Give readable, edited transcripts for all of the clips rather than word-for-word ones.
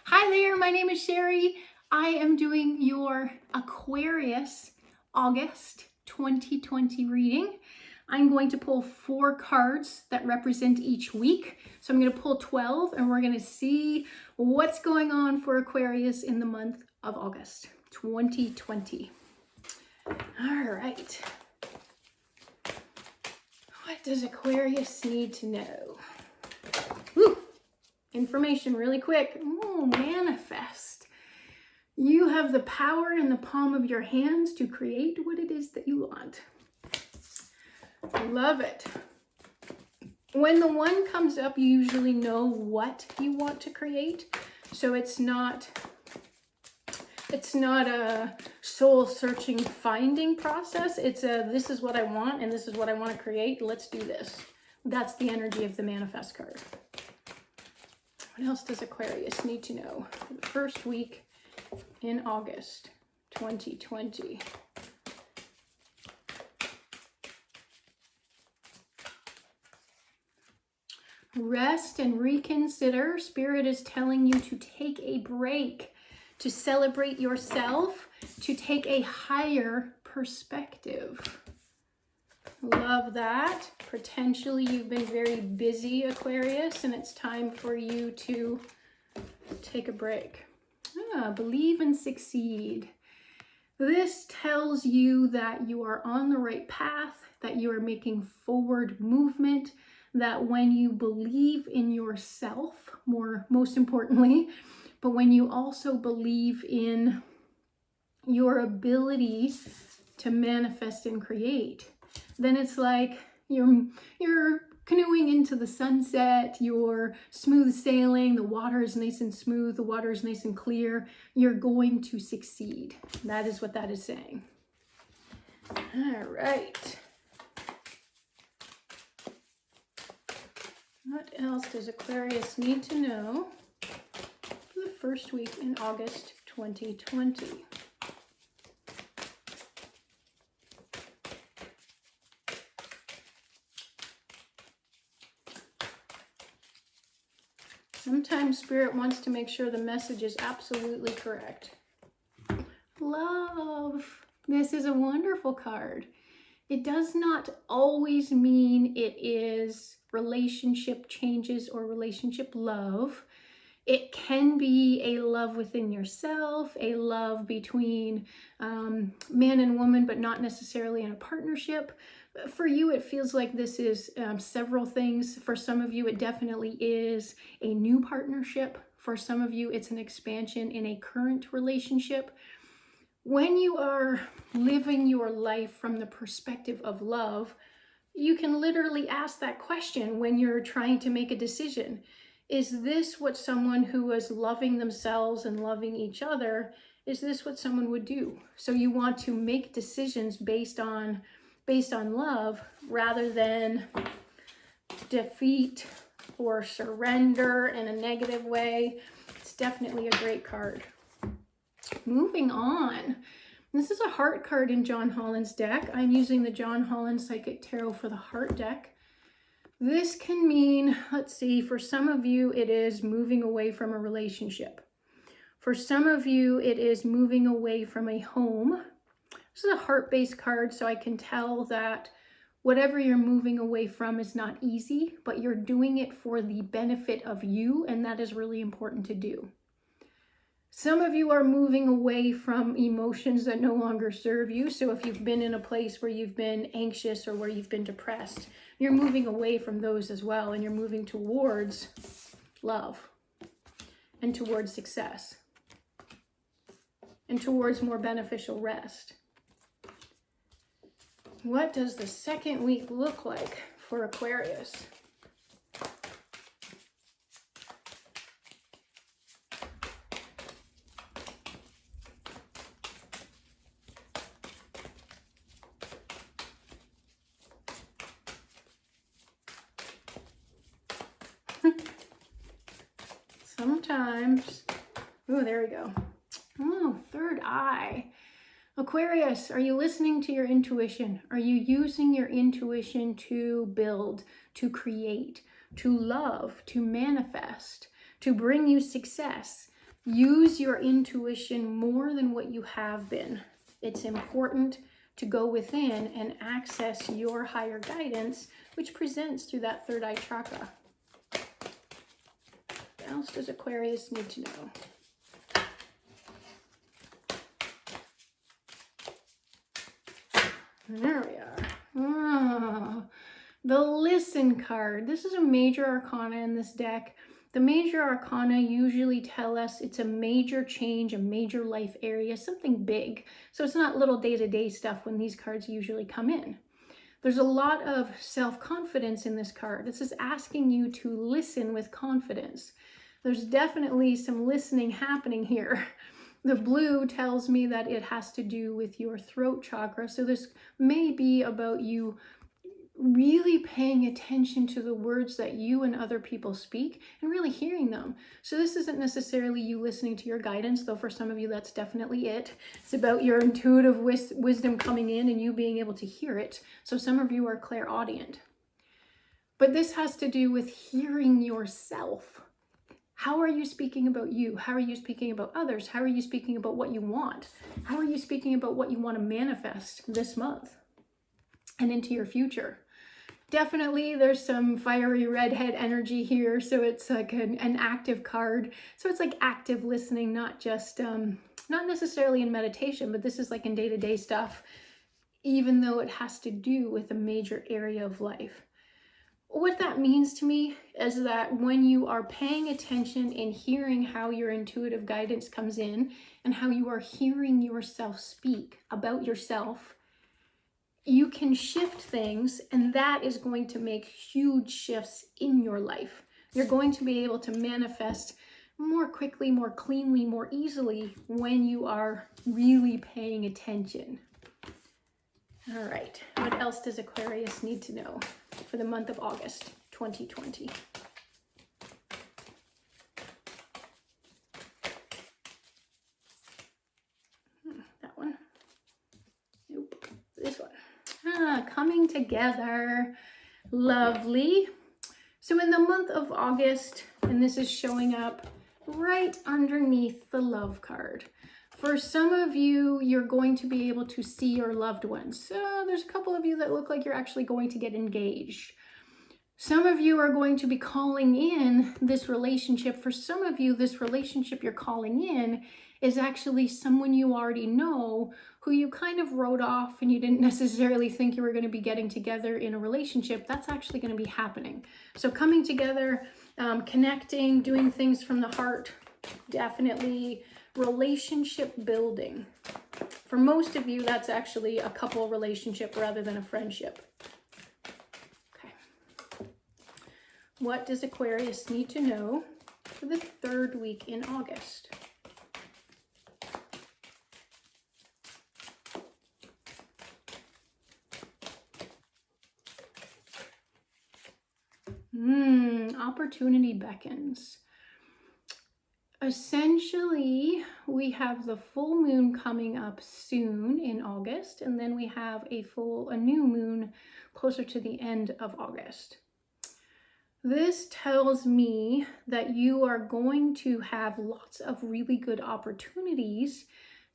Hi there, my name is Sherri. I am doing your Aquarius August 2020 reading. I'm going to pull 4 cards that represent each week. So I'm going to pull 12 and we're going to see what's going on for Aquarius in the month of August 2020. All right. What does Aquarius need to know? Woo. Information really quick. Ooh, manifest. You have the power in the palm of your hands to create what it is that you want. Love it. When the 1 comes up, you usually know what you want to create. So it's not a soul searching finding process. It's a, this is what I want and this is what I want to create. Let's do this. That's the energy of the manifest card. What else does Aquarius need to know for the first week in August 2020? Rest and reconsider. Spirit is telling you to take a break, to celebrate yourself, to take a higher perspective. Love that. Potentially you've been very busy, Aquarius, and it's time for you to take a break. Believe and succeed. This tells you that you are on the right path, that you are making forward movement, that when you believe in yourself, most importantly, but when you also believe in your ability to manifest and create, then it's like you're canoeing into the sunset, you're smooth sailing, the water is nice and smooth, the water is nice and clear, you're going to succeed. That is what that is saying. All right. What else does Aquarius need to know for the first week in August 2020? Sometimes Spirit wants to make sure the message is absolutely correct. Love. This is a wonderful card. It does not always mean it is relationship changes or relationship love. It can be a love within yourself, a love between man and woman, but not necessarily in a partnership. For you, it feels like this is several things. For some of you, it definitely is a new partnership. For some of you, it's an expansion in a current relationship. When you are living your life from the perspective of love, you can literally ask that question when you're trying to make a decision. Is this what someone who is loving themselves and loving each other, is this what someone would do? So you want to make decisions based on love rather than defeat or surrender in a negative way. It's definitely a great card. Moving on. This is a heart card in John Holland's deck. I'm using the John Holland Psychic Tarot for the heart deck. This can mean, let's see, for some of you, it is moving away from a relationship. For some of you, it is moving away from a home. This is a heart-based card, so I can tell that whatever you're moving away from is not easy, but you're doing it for the benefit of you, and that is really important to do. Some of you are moving away from emotions that no longer serve you. So if you've been in a place where you've been anxious or where you've been depressed, you're moving away from those as well, and you're moving towards love and towards success and towards more beneficial rest. What does the second week look like for Aquarius? Sometimes, oh, there we go. Oh, third eye. Aquarius, are you listening to your intuition? Are you using your intuition to build, to create, to love, to manifest, to bring you success? Use your intuition more than what you have been. It's important to go within and access your higher guidance, which presents through that third eye chakra. What else does Aquarius need to know? There we are. Oh, the Listen card. This is a major arcana in this deck. The major arcana usually tell us it's a major change, a major life area, something big. So it's not little day-to-day stuff when these cards usually come in. There's a lot of self-confidence in this card. This is asking you to listen with confidence. There's definitely some listening happening here. The blue tells me that it has to do with your throat chakra. So this may be about you really paying attention to the words that you and other people speak and really hearing them. So this isn't necessarily you listening to your guidance, though for some of you that's definitely it. It's about your intuitive wisdom coming in and you being able to hear it. So some of you are clairaudient. But this has to do with hearing yourself. How are you speaking about you? How are you speaking about others? How are you speaking about what you want? How are you speaking about what you want to manifest this month and into your future? Definitely there's some fiery redhead energy here, so it's like an active card. So it's like active listening, not just, not necessarily in meditation, but this is like in day-to-day stuff, even though it has to do with a major area of life. What that means to me is that when you are paying attention and hearing how your intuitive guidance comes in and how you are hearing yourself speak about yourself, you can shift things, and that is going to make huge shifts in your life. You're going to be able to manifest more quickly, more cleanly, more easily when you are really paying attention. All right, what else does Aquarius need to know for the month of August 2020? That one? Nope, this one. Coming together. Lovely. So in the month of August, and this is showing up right underneath the love card. For some of you, you're going to be able to see your loved ones. So there's a couple of you that look like you're actually going to get engaged. Some of you are going to be calling in this relationship. For some of you, this relationship you're calling in is actually someone you already know who you kind of wrote off and you didn't necessarily think you were going to be getting together in a relationship. That's actually going to be happening. So coming together, connecting, doing things from the heart, definitely relationship building. For most of you, that's actually a couple relationship rather than a friendship. Okay. What does Aquarius need to know for the third week in August? Opportunity beckons. Essentially, we have the full moon coming up soon in August, and then we have a new moon closer to the end of August. This tells me that you are going to have lots of really good opportunities,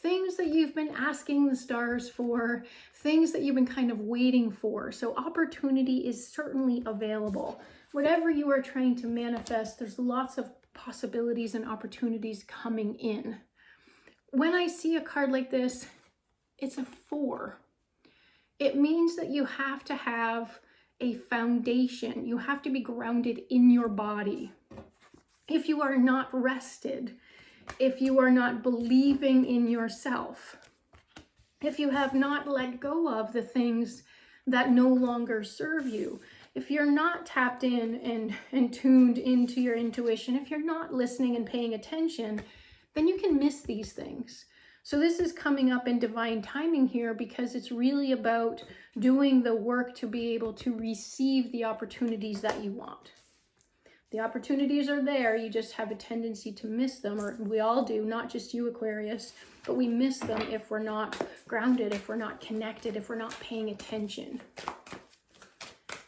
things that you've been asking the stars for, things that you've been kind of waiting for. So opportunity is certainly available. Whatever you are trying to manifest, there's lots of possibilities and opportunities coming in. When I see a card like this, it's a 4. It means that you have to have a foundation. You have to be grounded in your body. If you are not rested, if you are not believing in yourself, if you have not let go of the things that no longer serve you, if you're not tapped in and tuned into your intuition, if you're not listening and paying attention, then you can miss these things. So this is coming up in divine timing here because it's really about doing the work to be able to receive the opportunities that you want. The opportunities are there, you just have a tendency to miss them, or we all do, not just you, Aquarius, but we miss them if we're not grounded, if we're not connected, if we're not paying attention.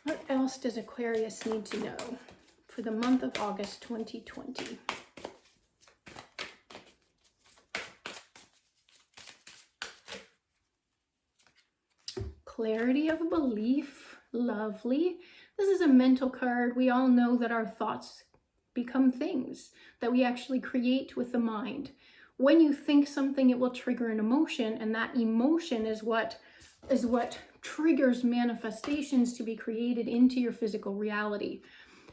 What else does Aquarius need to know for the month of August 2020? clarity of belief. Lovely. This is a mental card. We all know that our thoughts become things that we actually create with the mind. When you think something, it will trigger an emotion, and that emotion is what triggers manifestations to be created into your physical reality.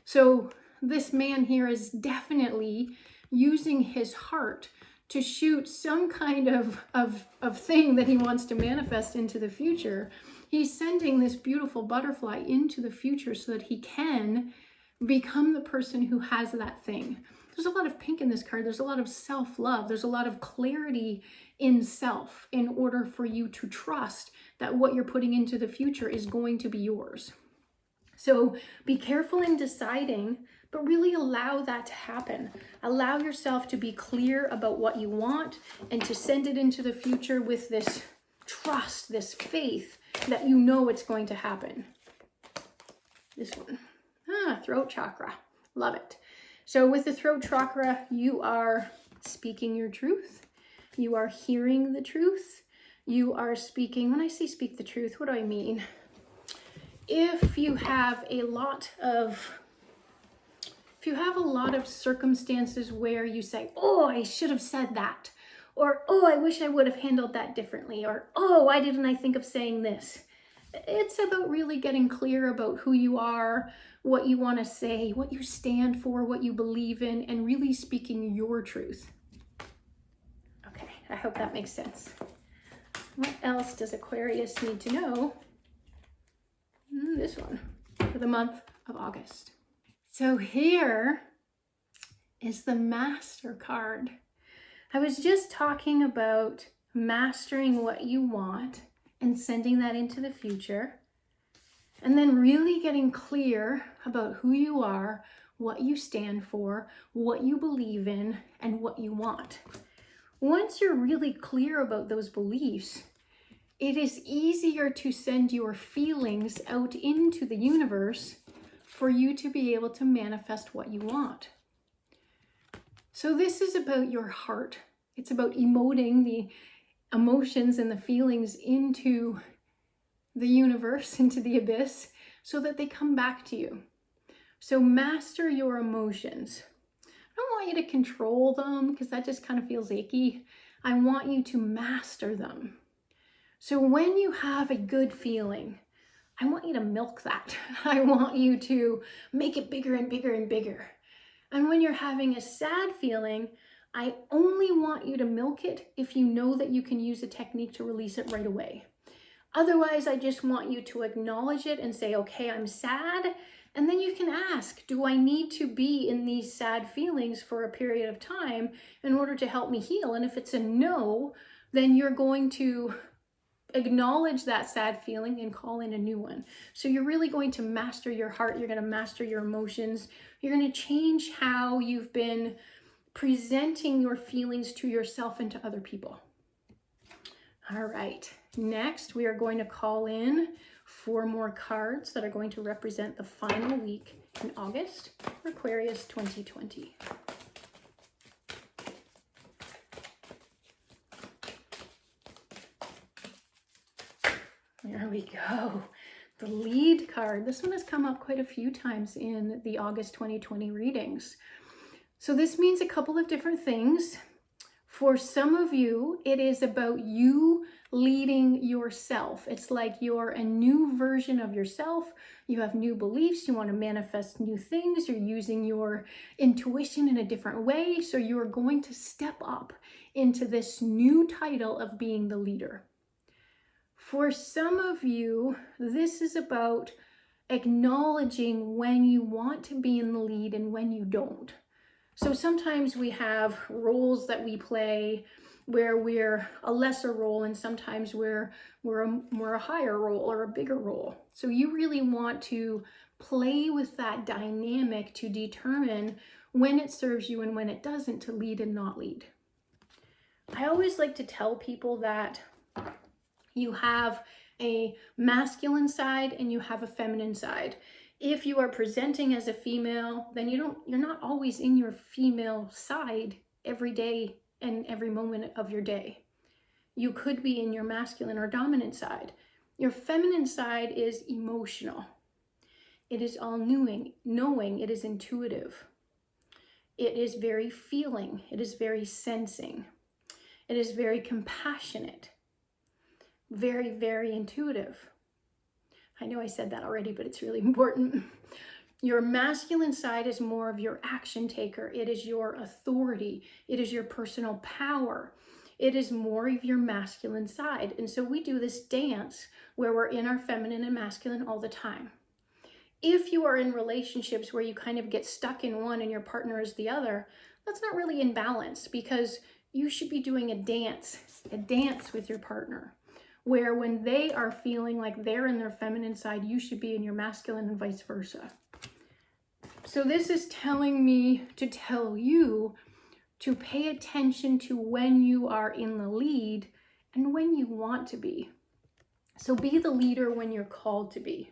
So this man here is definitely using his heart to shoot some kind of thing that he wants to manifest into the future. He's sending this beautiful butterfly into the future so that he can become the person who has that thing. There's a lot of pink in this card. There's a lot of self-love. There's a lot of clarity in self in order for you to trust that what you're putting into the future is going to be yours. So be careful in deciding, but really allow that to happen. Allow yourself to be clear about what you want and to send it into the future with this trust, this faith that you know it's going to happen. This one. Throat chakra. Love it. So with the throat chakra, you are speaking your truth. You are hearing the truth. You are speaking. When I say speak the truth, what do I mean? If you have a lot of circumstances where you say, oh, I should have said that, or, oh, I wish I would have handled that differently, or, oh, why didn't I think of saying this? It's about really getting clear about who you are, what you want to say, what you stand for, what you believe in, and really speaking your truth. Okay, I hope that makes sense. What else does Aquarius need to know? This one, for the month of August. So here is the Master card. I was just talking about mastering what you want and sending that into the future, and then really getting clear about who you are, what you stand for, what you believe in, and what you want. Once you're really clear about those beliefs, it is easier to send your feelings out into the universe for you to be able to manifest what you want. So this is about your heart. It's about emoting the emotions and the feelings into the universe, into the abyss, so that they come back to you. So master your emotions. I don't want you to control them because that just kind of feels icky. I want you to master them. So when you have a good feeling, I want you to milk that. I want you to make it bigger and bigger and bigger. And when you're having a sad feeling, I only want you to milk it if you know that you can use a technique to release it right away. Otherwise, I just want you to acknowledge it and say, okay, I'm sad. And then you can ask, do I need to be in these sad feelings for a period of time in order to help me heal? And if it's a no, then you're going to acknowledge that sad feeling and call in a new one. So you're really going to master your heart. You're going to master your emotions. You're going to change how you've been presenting your feelings to yourself and to other people. All right, next we are going to call in 4 more cards that are going to represent the final week in August for Aquarius 2020. There we go. The lead card. This one has come up quite a few times in the August 2020 readings. So this means a couple of different things. For some of you, it is about you leading yourself. It's like you're a new version of yourself. You have new beliefs. You want to manifest new things. You're using your intuition in a different way. So you're going to step up into this new title of being the leader. For some of you, this is about acknowledging when you want to be in the lead and when you don't. So sometimes we have roles that we play where we're a lesser role, and sometimes we're a higher role or a bigger role. So you really want to play with that dynamic to determine when it serves you and when it doesn't, to lead and not lead. I always like to tell people that you have a masculine side and you have a feminine side. If you are presenting as a female, then you're not always in your female side every day and every moment of your day. You could be in your masculine or dominant side. Your feminine side is emotional. It is all knowing, it is intuitive. It is very feeling, it is very sensing. It is very compassionate, very, very intuitive. I know I said that already, but it's really important. Your masculine side is more of your action taker. It is your authority. It is your personal power. It is more of your masculine side. And so we do this dance where we're in our feminine and masculine all the time. If you are in relationships where you kind of get stuck in one and your partner is the other, that's not really in balance, because you should be doing a dance with your partner, where when they are feeling like they're in their feminine side, you should be in your masculine and vice versa. So this is telling me to tell you to pay attention to when you are in the lead and when you want to be. So be the leader when you're called to be.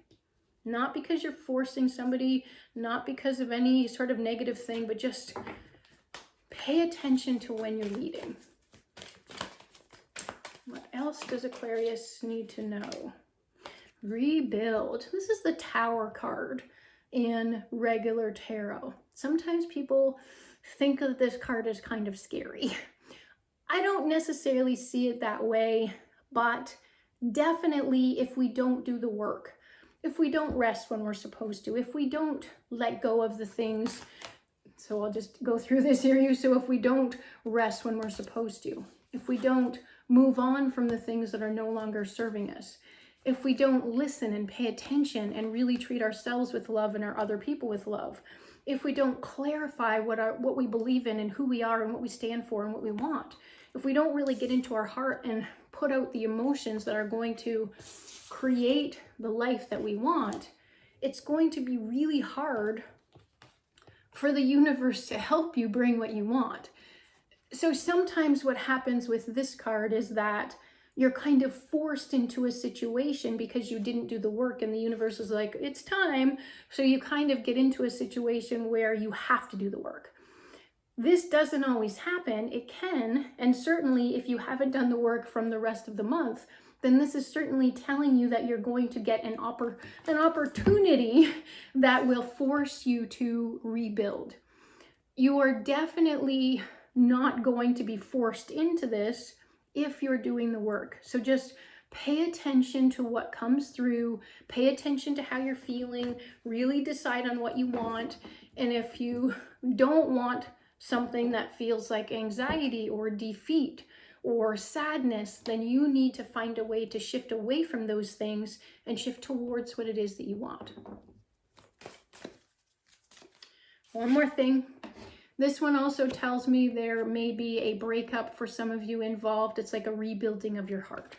Not because you're forcing somebody, not because of any sort of negative thing, but just pay attention to when you're leading. What else does Aquarius need to know? Rebuild. This is the Tower card in regular tarot. Sometimes people think that this card is kind of scary. I don't necessarily see it that way, but definitely if we don't do the work, if we don't rest when we're supposed to, if we don't let go of the things, so I'll just go through this here. So if we don't rest when we're supposed to, if we don't move on from the things that are no longer serving us, if we don't listen and pay attention and really treat ourselves with love and our other people with love, if we don't clarify what we believe in and who we are and what we stand for and what we want, if we don't really get into our heart and put out the emotions that are going to create the life that we want, it's going to be really hard for the universe to help you bring what you want. So sometimes what happens with this card is that you're kind of forced into a situation because you didn't do the work, and the universe is like, it's time. So you kind of get into a situation where you have to do the work. This doesn't always happen. It can, and certainly if you haven't done the work from the rest of the month, then this is certainly telling you that you're going to get an opportunity that will force you to rebuild. You are definitely not going to be forced into this if you're doing the work. So just pay attention to what comes through, pay attention to how you're feeling, really decide on what you want. And if you don't want something that feels like anxiety or defeat or sadness, then you need to find a way to shift away from those things and shift towards what it is that you want. One more thing. This one also tells me there may be a breakup for some of you involved. It's like a rebuilding of your heart.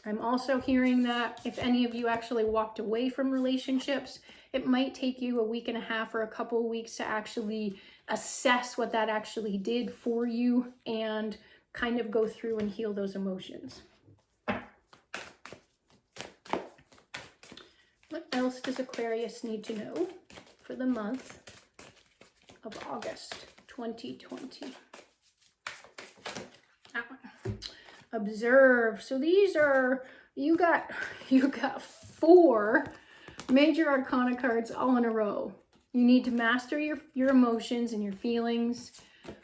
I'm also hearing that if any of you actually walked away from relationships, it might take you a week and a half or a couple of weeks to actually assess what that actually did for you and kind of go through and heal those emotions. What else does Aquarius need to know for the month of August 2020? That one. Observe. So these are, you got 4 major arcana cards all in a row. You need to master your emotions and your feelings.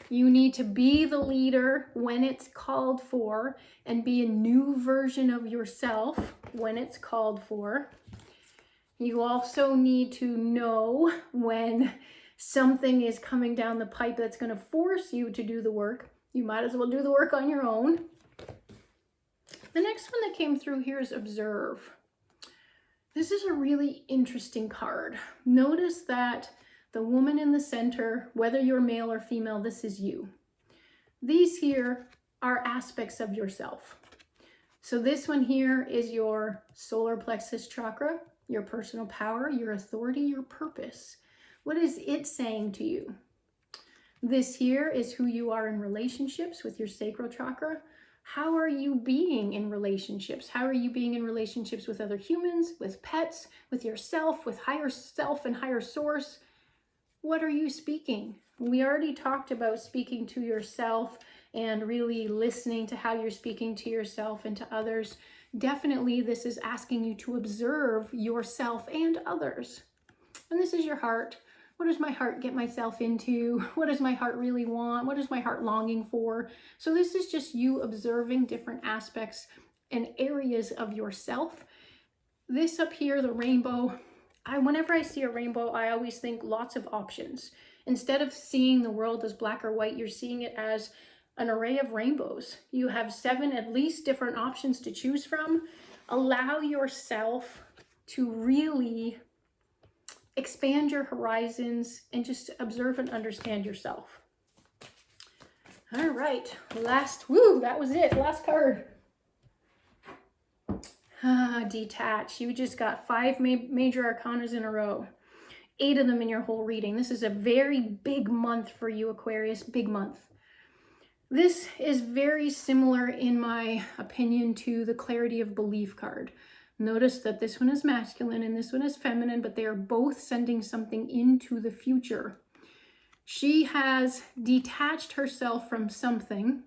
You need to be the leader when it's called for and be a new version of yourself when it's called for. You also need to know when something is coming down the pipe that's going to force you to do the work. You might as well do the work on your own. The next one that came through here is observe. This is a really interesting card. Notice that the woman in the center, whether you're male or female, this is you. These here are aspects of yourself. So this one here is your solar plexus chakra, your personal power, your authority, your purpose. What is it saying to you? This here is who you are in relationships with your sacral chakra. How are you being in relationships? How are you being in relationships with other humans, with pets, with yourself, with higher self and higher source? What are you speaking? We already talked about speaking to yourself and really listening to how you're speaking to yourself and to others. definitely this is asking you to observe yourself and others. And this is your heart. What does my heart get myself into? What does my heart really want? What is my heart longing for? So this is just you observing different aspects and areas of yourself. This up here, the rainbow, whenever I see a rainbow, I always think lots of options. Instead of seeing the world as black or white, you're seeing it as an array of rainbows. You have 7 at least different options to choose from. Allow yourself to really expand your horizons and just observe and understand yourself. All right, that was it, last card. Detach. You just got 5 major arcanas in a row. 8 of them in your whole reading. This is a very big month for you, Aquarius, big month. This is very similar, in my opinion, to the Clarity of Belief card. Notice that this one is masculine and this one is feminine, but they are both sending something into the future. She has detached herself from something,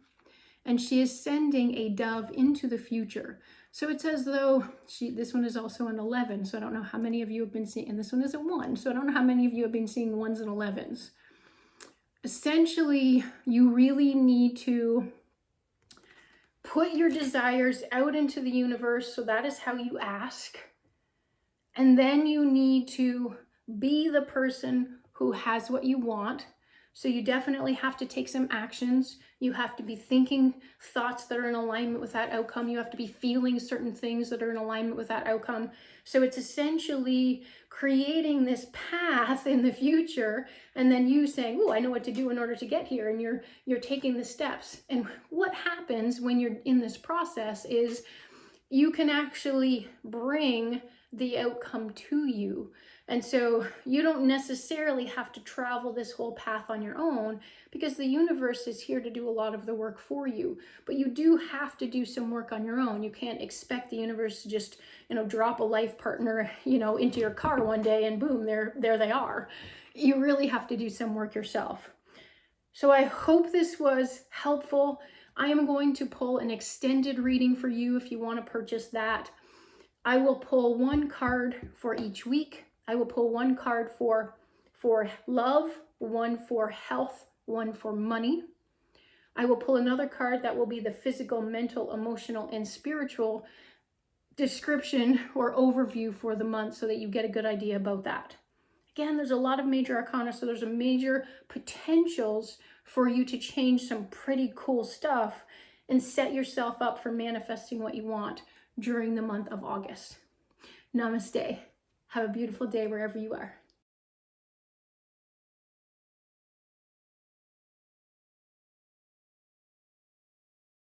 and she is sending a dove into the future. So it's as though this one is also an 11, so I don't know how many of you have been seeing, and this one is a 1, so I don't know how many of you have been seeing 1s and 11s. Essentially, you really need to put your desires out into the universe, so that is how you ask. And then you need to be the person who has what you want. So you definitely have to take some actions. You have to be thinking thoughts that are in alignment with that outcome. You have to be feeling certain things that are in alignment with that outcome. So it's essentially creating this path in the future, and then you saying, oh, I know what to do in order to get here. And you're taking the steps. And what happens when you're in this process is you can actually bring the outcome to you. And so you don't necessarily have to travel this whole path on your own, because the universe is here to do a lot of the work for you. But you do have to do some work on your own. You can't expect the universe to just, drop a life partner, into your car one day and boom, there they are. You really have to do some work yourself. So I hope this was helpful. I am going to pull an extended reading for you if you want to purchase that. I will pull 1 card for each week. I will pull 1 card for love, 1 for health, 1 for money. I will pull another card that will be the physical, mental, emotional, and spiritual description or overview for the month, so that you get a good idea about that. Again, there's a lot of major arcana, so there's a major potentials for you to change some pretty cool stuff and set yourself up for manifesting what you want during the month of August. Namaste. Have a beautiful day wherever you are.